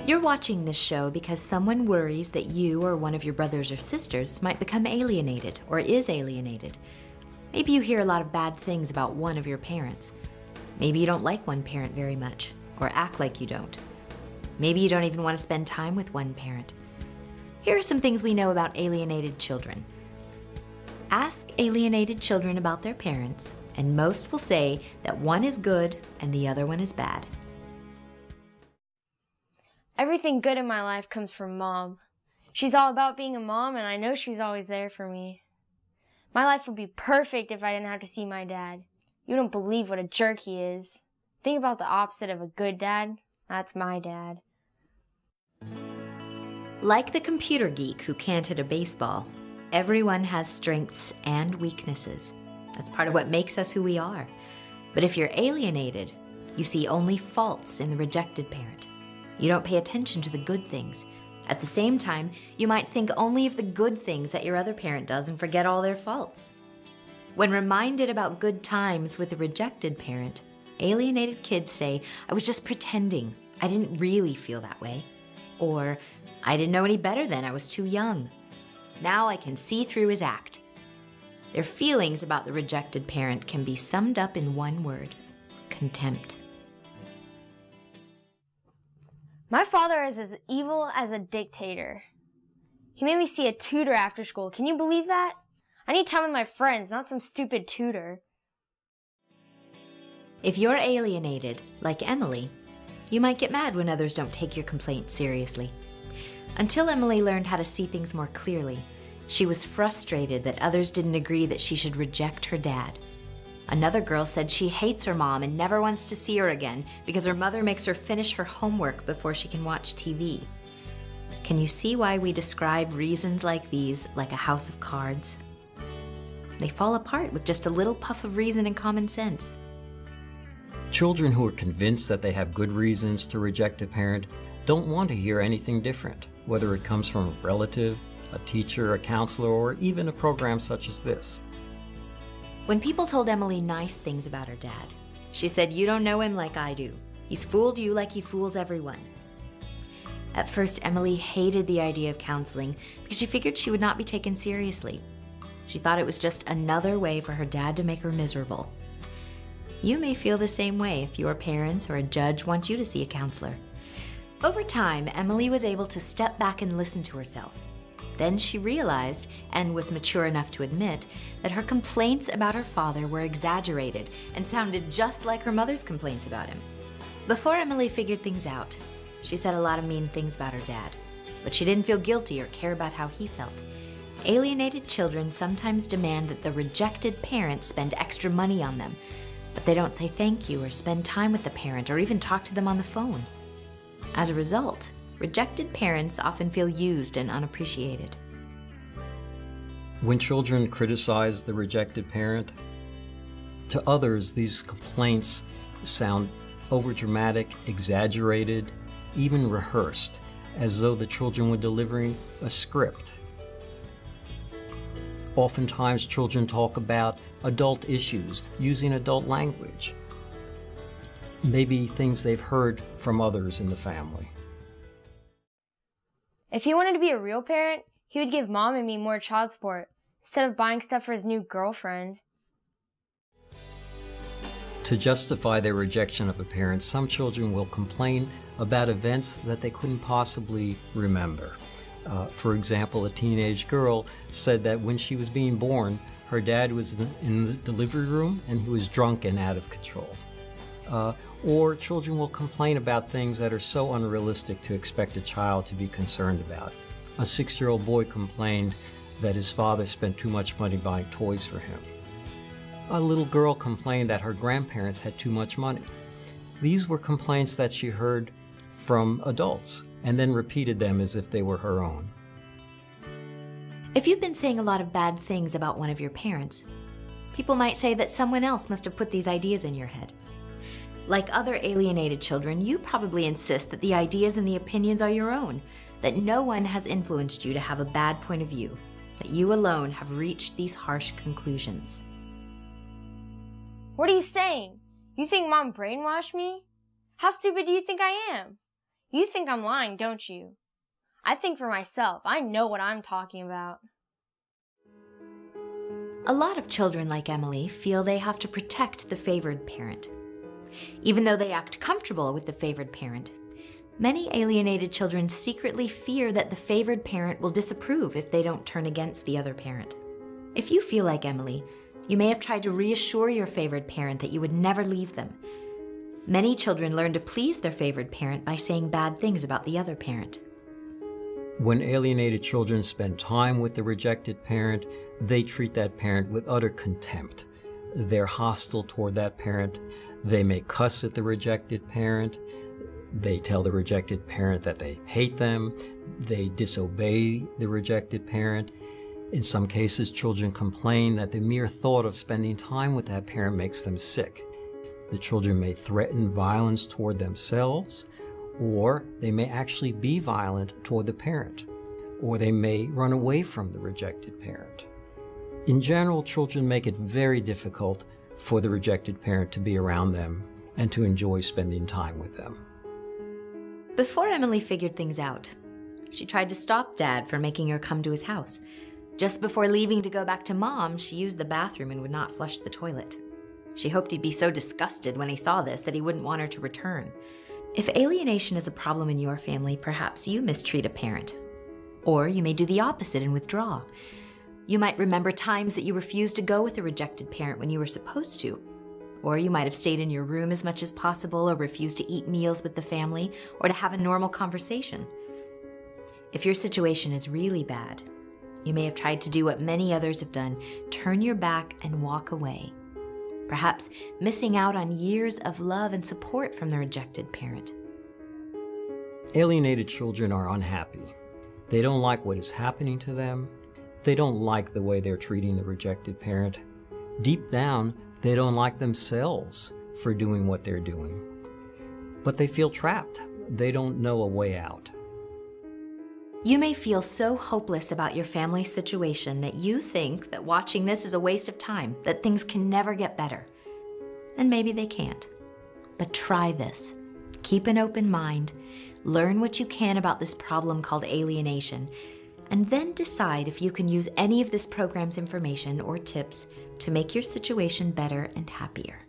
You're watching this show because someone worries that you or one of your brothers or sisters might become alienated or is alienated. Maybe you hear a lot of bad things about one of your parents. Maybe you don't like one parent very much or act like you don't. Maybe you don't even want to spend time with one parent. Here are some things we know about alienated children. Ask alienated children about their parents, and most will say that one is good and the other one is bad. Everything good in my life comes from Mom. She's all about being a mom, and I know she's always there for me. My life would be perfect if I didn't have to see my dad. You don't believe what a jerk he is. Think about the opposite of a good dad. That's my dad. Like the computer geek who can't hit a baseball, everyone has strengths and weaknesses. That's part of what makes us who we are. But if you're alienated, you see only faults in the rejected parent. You don't pay attention to the good things. At the same time, you might think only of the good things that your other parent does and forget all their faults. When reminded about good times with a rejected parent, alienated kids say, "I was just pretending. I didn't really feel that way." Or, "I didn't know any better then. I was too young. Now I can see through his act." Their feelings about the rejected parent can be summed up in one word: contempt. My father is as evil as a dictator. He made me see a tutor after school. Can you believe that? I need time with my friends, not some stupid tutor. If you're alienated, like Emily, you might get mad when others don't take your complaints seriously. Until Emily learned how to see things more clearly, she was frustrated that others didn't agree that she should reject her dad. Another girl said she hates her mom and never wants to see her again because her mother makes her finish her homework before she can watch TV. Can you see why we describe reasons like these like a house of cards? They fall apart with just a little puff of reason and common sense. Children who are convinced that they have good reasons to reject a parent don't want to hear anything different, whether it comes from a relative, a teacher, a counselor, or even a program such as this. When people told Emily nice things about her dad, she said, "You don't know him like I do. He's fooled you like he fools everyone." At first, Emily hated the idea of counseling because she figured she would not be taken seriously. She thought it was just another way for her dad to make her miserable. You may feel the same way if your parents or a judge want you to see a counselor. Over time, Emily was able to step back and listen to herself. Then she realized, and was mature enough to admit, that her complaints about her father were exaggerated and sounded just like her mother's complaints about him. Before Emily figured things out, she said a lot of mean things about her dad, but she didn't feel guilty or care about how he felt. Alienated children sometimes demand that the rejected parent spend extra money on them, but they don't say thank you or spend time with the parent or even talk to them on the phone. As a result, rejected parents often feel used and unappreciated. When children criticize the rejected parent, to others these complaints sound overdramatic, exaggerated, even rehearsed, as though the children were delivering a script. Oftentimes children talk about adult issues using adult language, maybe things they've heard from others in the family. If he wanted to be a real parent, he would give Mom and me more child support instead of buying stuff for his new girlfriend. To justify their rejection of a parent, some children will complain about events that they couldn't possibly remember. For example, a teenage girl said that when she was being born, her dad was in the delivery room and he was drunk and out of control. Or children will complain about things that are so unrealistic to expect a child to be concerned about. A 6-year-old boy complained that his father spent too much money buying toys for him. A little girl complained that her grandparents had too much money. These were complaints that she heard from adults and then repeated them as if they were her own. If you've been saying a lot of bad things about one of your parents, People might say that someone else must have put these ideas in your head. Like other alienated children, you probably insist that the ideas and the opinions are your own, that no one has influenced you to have a bad point of view, that you alone have reached these harsh conclusions. What are you saying? You think Mom brainwashed me? How stupid do you think I am? You think I'm lying, don't you? I think for myself. I know what I'm talking about. A lot of children like Emily feel they have to protect the favored parent. Even though they act comfortable with the favored parent, many alienated children secretly fear that the favored parent will disapprove if they don't turn against the other parent. If you feel like Emily, you may have tried to reassure your favored parent that you would never leave them. Many children learn to please their favored parent by saying bad things about the other parent. When alienated children spend time with the rejected parent, they treat that parent with utter contempt. They're hostile toward that parent. They may cuss at the rejected parent. They tell the rejected parent that they hate them. They disobey the rejected parent. In some cases, children complain that the mere thought of spending time with that parent makes them sick. The children may threaten violence toward themselves, or they may actually be violent toward the parent, or they may run away from the rejected parent. In general, children make it very difficult for the rejected parent to be around them and to enjoy spending time with them. Before Emily figured things out, she tried to stop Dad from making her come to his house. Just before leaving to go back to Mom, she used the bathroom and would not flush the toilet. She hoped he'd be so disgusted when he saw this that he wouldn't want her to return. If alienation is a problem in your family, perhaps you mistreat a parent. Or you may do the opposite and withdraw. You might remember times that you refused to go with a rejected parent when you were supposed to. Or you might have stayed in your room as much as possible, or refused to eat meals with the family, or to have a normal conversation. If your situation is really bad, you may have tried to do what many others have done, turn your back and walk away. Perhaps missing out on years of love and support from the rejected parent. Alienated children are unhappy. They don't like what is happening to them. They don't like the way they're treating the rejected parent. Deep down, they don't like themselves for doing what they're doing. But they feel trapped. They don't know a way out. You may feel so hopeless about your family situation that you think that watching this is a waste of time, that things can never get better. And maybe they can't. But try this. Keep an open mind, learn what you can about this problem called alienation, and then decide if you can use any of this program's information or tips to make your situation better and happier.